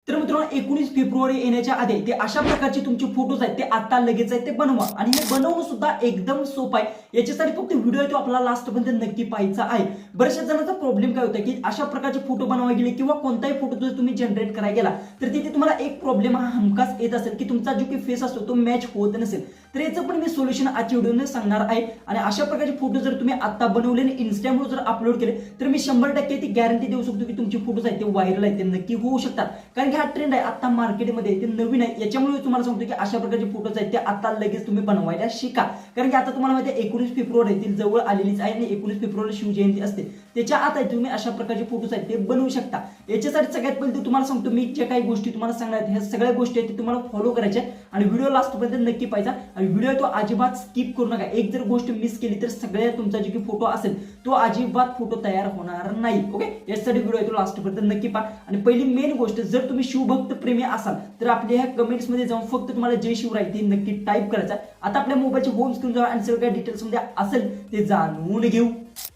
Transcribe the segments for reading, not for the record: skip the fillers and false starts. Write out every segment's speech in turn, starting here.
तर मित्रांनो 19 फेब्रुवारी येण्याच्या आधी ते अशा प्रकारचे तुमचे फोटोज आहेत ते आता लगेच आहे ते बनवा आणि हे बनवणं सुद्धा एकदम सोपं आहे। याच्यासाठी फक्त व्हिडिओ आहे तो आपल्याला लास्ट पर्यंत नक्की पाहायचा आहे। बऱ्याचशा जणांचा प्रॉब्लेम काय होता की अशा प्रकारचे फोटो बनवायला गेले किंवा कोणताही फोटो जर तुम्ही जनरेट करायला गेला तर तिथे तुम्हाला एक प्रॉब्लेम हा हमखास येत असेल की तुमचा जो की फेस असतो तो मॅच होत नसेल। तर याचं पण मी सोल्युशन आजच्या व्हिडिओमध्ये सांगणार आहे आणि अशा प्रकारचे फोटो जर तुम्ही आता बनवले आणि इन्स्टावर जर अपलोड केले तर मी 100% ती गॅरंटी देऊ शकतो की तुमचे फोटोज आहेत ते व्हायरल आहेत ते नक्की होऊ शकतात। कारण की हा ट्रेंड आहे आता मार्केटमध्ये ते नवीन आहे। याच्यामुळे तुम्हाला सांगतो की अशा प्रकारचे फोटोज आहेत ते आता लगेच तुम्ही बनवायला शिका। कारण की आता तुम्हाला माहिती आहे 19 फेब्रुवारी येथील जवळ आलेलीच आहे आणि 19 फेब्रुवारी शिवजयंती असते त्याच्या आत तुम्ही अशा प्रकारचे फोटोज आहेत ते बनवू शकता। याच्यासाठी सगळ्यात पहिले तुम्हाला सांगतो मी जे काही गोष्टी तुम्हाला सांगणार आहेत ह्या सगळ्या गोष्टी आहेत ते तुम्हाला फॉलो करायच्या आणि व्हिडिओ लास्ट पर्यंत नक्की पाहायचा आणि व्हिडिओ तो अजिबात स्किप करू नका। एक जर गोष्ट मिस केली तर सगळ्या तुमचा जो की फोटो असेल तो अजिबात फोटो तयार होणार नाही। ओके, यासाठी व्हिडिओ तो लास्ट पर्यंत नक्की पहा। आणि पहिली मेन गोष्ट जर तुम्ही शिवभक्त प्रेमी असाल तर आपल्या ह्या कमेंट्स मध्ये जाऊन फक्त तुम्हाला जय शिवराय ते नक्की टाईप करायचं। आता आपल्या मोबाईलच्या होम स्क्रीन जाऊ आणि सगळ्या डिटेल्स मध्ये असेल ते जाणून घेऊ।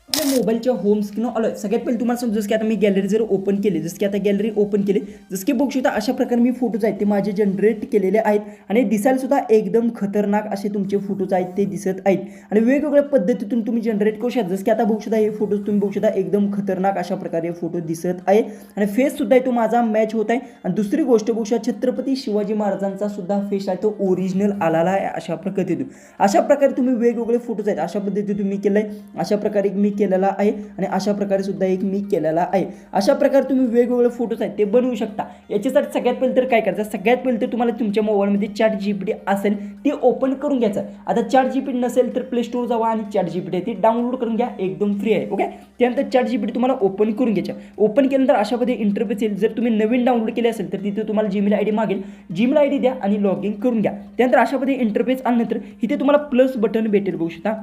आपल्या मोबाईलच्या होम स्क्रीन आलोय। सगळ्यात पहिले तुम्हाला समजू जसं की आता मी गॅलरी जर ओपन केली जसं की आता गॅलरी ओपन केली जसं की बघू शकता अशा प्रकारे मी फोटोज आहेत ते माझे जनरेट केलेले आहेत आणि दिसायला सुद्धा एकदम खतरनाक असे तुमचे फोटोज आहेत ते दिसत आहेत आणि वेगवेगळ्या पद्धतीतून तुम्ही जनरेट करू शकता। जसं की आता बघू शकता हे फोटोज तुम्ही बघू शकता एकदम खतरनाक अशा प्रकारे फोटो दिसत आहे आणि फेस सुद्धा तो माझा मॅच होत आहे। आणि दुसरी गोष्ट बघू शकता छत्रपती शिवाजी महाराजांचा सुद्धा फेस आहे तो ओरिजिनल आलेला आहे अशा पद्धतीतून। अशा प्रकारे तुम्ही वेगवेगळे फोटोज आहेत अशा पद्धतीने तुम्ही केलंय अशा प्रकारे मी केलेला आहे आणि अशा प्रकारे सुद्धा एक मी केलेला आहे। अशा प्रकारे तुम्ही वेगवेगळे फोटोज आहेत ते बनवू शकता। याच्यासाठी सगळ्यात पहिले तर काय करायचं सगळ्यात पहिले तर तुम्हाला तुमच्या मोबाईलमध्ये ChatGPT असेल ती ओपन करून घ्यायचं। आता ChatGPT नसेल तर प्ले स्टोर जावा आणि ChatGPT ती डाउनलोड करून घ्या एकदम फ्री आहे। ओके, त्यानंतर ChatGPT तुम्हाला ओपन करून घ्यायचं। ओपन केल्यानंतर अशा पद्धतीने इंटरफेस येईल। जर तुम्ही नवीन डाउनलोड केले असेल तर तिथे तुम्हाला जीमेल आयडी मागेल, जीमेल आयडी द्या आणि लॉग इन करून घ्या। त्यानंतर अशा पद्धतीने इंटरफेस आल्यानंतर इथे तुम्हाला प्लस बटन भेटेल बघू शकता।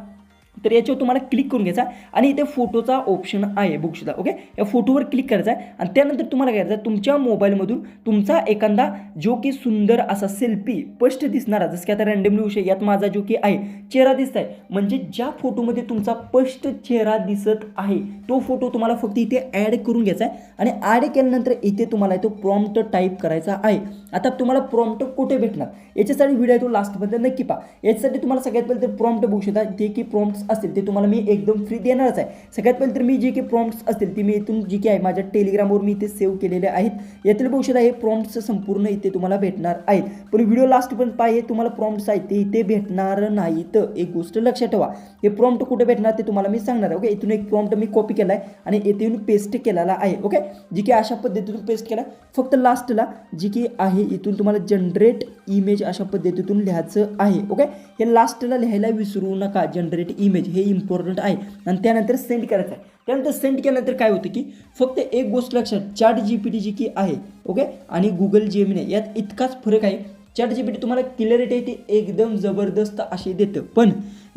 तर याच्यावर तुम्हाला क्लिक करून घ्यायचा आणि इथे फोटोचा ऑप्शन आहे बघू शकता। ओके, या फोटोवर क्लिक करायचा आहे आणि त्यानंतर तुम्हाला काय करायचं तुमच्या मोबाईलमधून तुमचा एखादा जो की सुंदर असा सेल्फी स्पष्ट दिसणारा जसं की आता रँडमली विषय यात माझा जो की आहे चेहरा दिसत आहे म्हणजे ज्या फोटोमध्ये तुमचा स्पष्ट चेहरा दिसत आहे तो फोटो तुम्हाला फक्त इथे ॲड करून घ्यायचा आहे आणि ॲड केल्यानंतर इथे तुम्हाला तो प्रॉम्प्ट टाईप करायचा आहे। आता तुम्हाला प्रॉम्प्ट कुठे भेटणार याच्यासाठी व्हिडिओ तो लास्टपर्यंत नक्की पहा। याच्यासाठी तुम्हाला सगळ्यात पहिले तर प्रॉम्प्ट बघू शकता ते की प्रॉम्प्ट्स असतील ते तुम्हाला मी एकदम फ्री देणारच आहे। सगळ्यात पहिले तर मी जे की प्रॉम्प्ट्स असतील ते मी इथून जी की आहे माझ्या टेलिग्रामवर मी इथे सेव्ह केलेले आहेत। यातील बघू शकता हे प्रॉम्प्ट्स संपूर्ण इथे तुम्हाला भेटणार आहेत पण व्हिडिओ लास्टपर्यंत पाहिजे तुम्हाला प्रॉम्प्ट्स आहेत ते इथे भेटणार नाहीत। एक गोष्ट लक्षात ठेवा हे प्रॉम्प्ट कुठे भेटणार ते तुम्हाला मी सांगणार आहे। ओके, इथून एक प्रॉम्प्ट मी कॉपी केला आहे आणि येथे येऊन पेस्ट केलेला आहे। ओके, जी की अशा पद्धतीतून पेस्ट केला फक्त लास्टला जी की आहे इथून तुम्हाला जनरेट इमेज अशा पद्धतीतून लिहायचं आहे। ओके, हे लास्टला लिहायला विसरू नका जनरेट इमेज हे इम्पॉर्टंट आहे आणि त्यानंतर सेंड करायचं आहे। त्यानंतर सेंड केल्यानंतर काय होतं की फक्त एक गोष्ट लक्षात ChatGPT जी की आहे ओके आणि गुगल जेमिनी यात इतकाच फरक आहे। ChatGPT तुम्हाला क्लिअरिटी आहे ती एकदम जबरदस्त अशी देतं पण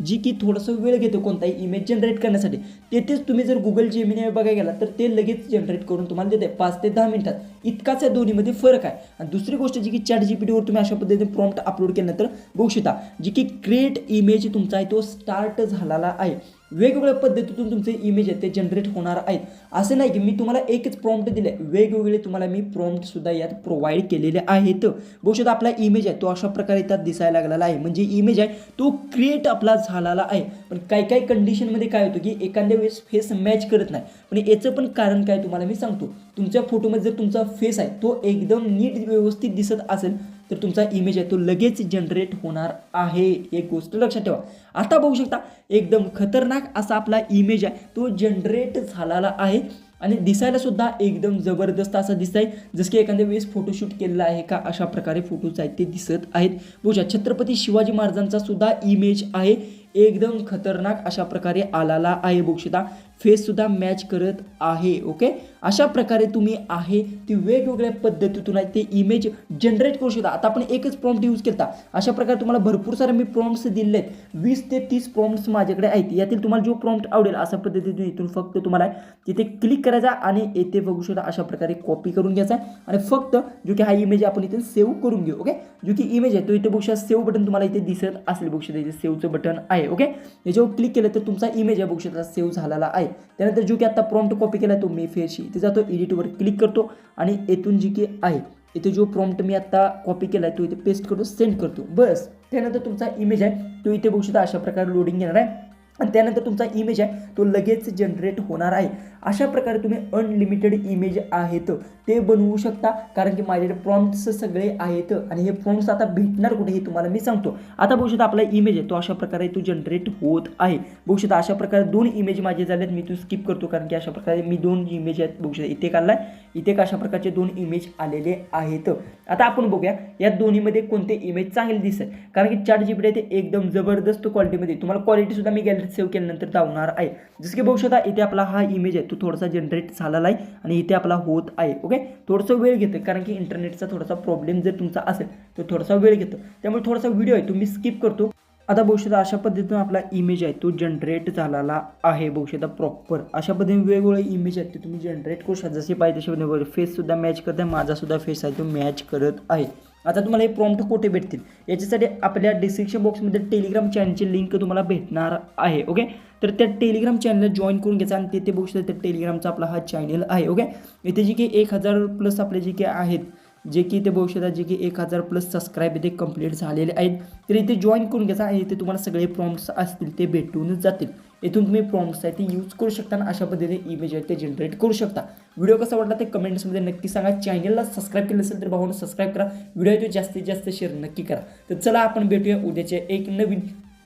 जी की थोडंसं वेळ घेतं कोणताही इमेज जनरेट करण्यासाठी तेथेच तुम्ही जर गुगल जेमिनी बघायला गेला तर ते लगेच जनरेट करून तुम्हाला देते 5 ते 10 मिनिटात। इतकाच या दोन्हीमध्ये फरक आहे। आणि दुसरी गोष्ट जी की ChatGPTवर तुम्ही अशा पद्धतीने प्रॉम्प्ट अपलोड केल्यानंतर बघू शकता जी की क्रिएट इमेज तुमचा आहे तो स्टार्ट झालेला आहे। वेगवेगळ्या पद्धतीतून तुमचे इमेज आहेत ते जनरेट होणार आहेत। असं नाही की मी तुम्हाला एकच प्रॉम्प्ट दिले वेगवेगळे तुम्हाला मी प्रॉम्प्ट सुद्धा यात प्रोव्हाइड केलेले आहेत। बघू शकता आपला इमेज आहे तो अशा प्रकारे त्यात दिसायला लागलेला आहे म्हणजे इमेज आहे तो क्रिएट आपला झालेला आहे। पण काही काही कंडिशनमध्ये काय होतं की एखाद्या वेळेस फेस मॅच करत नाही पण याचं पण कारण काय तुम्हाला मी सांगतो। तुमच्या फोटोमध्ये जर तुमचा फेस आहे तो एकदम नीट व्यवस्थित दिसत असेल तर तुमचा इमेज आहे तो लगेच जनरेट होणार आहे। एक गोष्ट लक्षात ठेवा। आता बघू शकता एकदम खतरनाक असा आपला इमेज आहे तो जनरेट झालेला आहे आणि दिसायला सुद्धा एकदम जबरदस्त असं दिसत आहे जसं की एखाद्या वेळेस फोटोशूट केलेला आहे का अशा प्रकारे फोटोज आहेत ते दिसत आहेत। बघूया छत्रपती शिवाजी महाराजांचा सुद्धा इमेज आहे एकदम खतरनाक अशा प्रकारे आलेला आहे। बघू शकता फेस सुद्धा मॅच करत आहे। ओके, अशा प्रकारे तुम्ही आहे ती वेगवेगळ्या पद्धतीतून आहे ते इमेज जनरेट करू शकता। आता आपण एकच प्रॉम्प्ट यूज केला अशा प्रकारे तुम्हाला भरपूर सारे मी प्रॉम्प्ट्स दिले आहेत 20 ते 30 प्रॉम्प्ट्स माझ्याकडे आहेत। यातील तुम्हाला जो प्रॉम्प्ट आवडेल अशा पद्धतीने इथून फक्त तुम्हाला तिथे क्लिक करायचा आणि येथे बघू शकता अशा प्रकारे कॉपी करून घ्यायचा आणि फक्त जो की हा इमेज आपण इथे सेव्ह करून घेऊ। ओके, जो की इमेज आहे तो इथे बघू शकता सेव्ह बटन तुम्हाला इथे दिसत असेल बघू शकता इथे सेव्हचं बटन आहे। ओके, याच्यावर क्लिक केलं तर तुमचा इमेज आहे बघू शकता सेव्ह झालेला आहे। त्यानंतर जो की आता प्रॉम्प्ट कॉपी केला तो मी फेसशी इथे जातो एडिटवर क्लिक करतो आणि येथून जी की आहे इथे जो प्रॉम्प्ट मी आता कॉपी केला आहे तो इथे पेस्ट करून सेंड करतो. बस त्यानंतर तुमचा इमेज आहे तो इथे बघू शकता अशा प्रकारे लोडिंग येणार आहे आणि त्यानंतर तुमचा इमेज आहे तो लगेच जनरेट होणार आहे. अशा प्रकारे तुम्ही अनलिमिटेड इमेज आहेत ते बनवू शकता, कारण की माझ्याकडे प्रॉम्प्ट्स सगळे आहेत आणि हे प्रॉम्प्ट्स आता भेटणार कुठे हे तुम्हाला मी सांगतो. आता बघू शकता आपला इमेज आहे तो अशा प्रकारे तो जनरेट होत आहे. बघू शकता अशा प्रकारे 2 इमेज माझे झालेत. मी तो स्किप करतो कारण की अशा प्रकारे मी 2 इमेज आहेत बघू शकता. इथे काढलाय, इथे अशा प्रकारचे 2 इमेज आलेले आहेत. आता आपण बघूया या दोन्हीमध्ये कोणते इमेज चांगले दिसत, कारण की ChatGPT आहे ते एकदम जबरदस्त क्वालिटीमध्ये तुम्हाला क्वालिटी सुद्धा मी गॅलरीत सेव्ह केल्यानंतर दावणार आहे. जसं की बघू शकता इथे आपला हा इमेज आहे तो थोडासा जनरेट झालेला आहे आणि इथे आपला होत आहे. ओके, थोडंसं वेळ घेतं कारण की इंटरनेटचा थोडासा प्रॉब्लेम जर तुमचा असेल तर थोडासा वेळ घेतो, त्यामुळे थोडासा व्हिडिओ आहे तो मी स्किप करतो. आता बघू शकता अशा पद्धतीनं आपला इमेज आहे तो जनरेट झालेला आहे. बघू शकता प्रॉपर अशा पद्धतीने वेगवेगळे इमेज आहेत ते तुम्ही जनरेट करू शकता जसे पाहिजे तसे पद्धतीने. फेससुद्धा मॅच करत आहे, माझासुद्धा फेस आहे तो मॅच करत आहे. आता तुम्हाला हे प्रॉम्प्ट कुठे भेटतील याच्यासाठी आपल्या डिस्क्रिप्शन बॉक्समध्ये टेलिग्राम चॅनलची लिंक तुम्हाला भेटणार आहे. ओके, तर त्या टेलिग्राम चॅनलला जॉईन करून घ्यायचा आणि तिथे बघू शकता त्या टेलिग्रामचा आपला हा चॅनल आहे. ओके, इथे जे की 1000+ आपले जे की आहेत जे की इथे बघू शकता जे की 1000+ सबस्क्राईब इथे कंप्लीट झालेले आहेत. तर इथे जॉईन करून घ्यायचा आणि इथे तुम्हाला सगळे प्रॉम्प्ट्स असतील ते भेटूनच जातील. इथून तुम्ही प्रॉम्प्ट्स आहे ते यूज करू शकता आणि अशा पद्धतीने इमेज आहे ते जनरेट करू शकता. व्हिडिओ कसा वाटला ते कमेंट्समध्ये नक्की सांगा. चॅनलला सबस्क्राईब केलं असेल तर भावांनो सबस्क्राईब करा. व्हिडिओ तो जास्तीत जास्त शेअर नक्की करा. तर चला आपण भेटूया उद्याच्या एक नवीन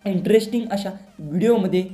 इंटरेस्टिंग अशा व्हिडिओमध्ये.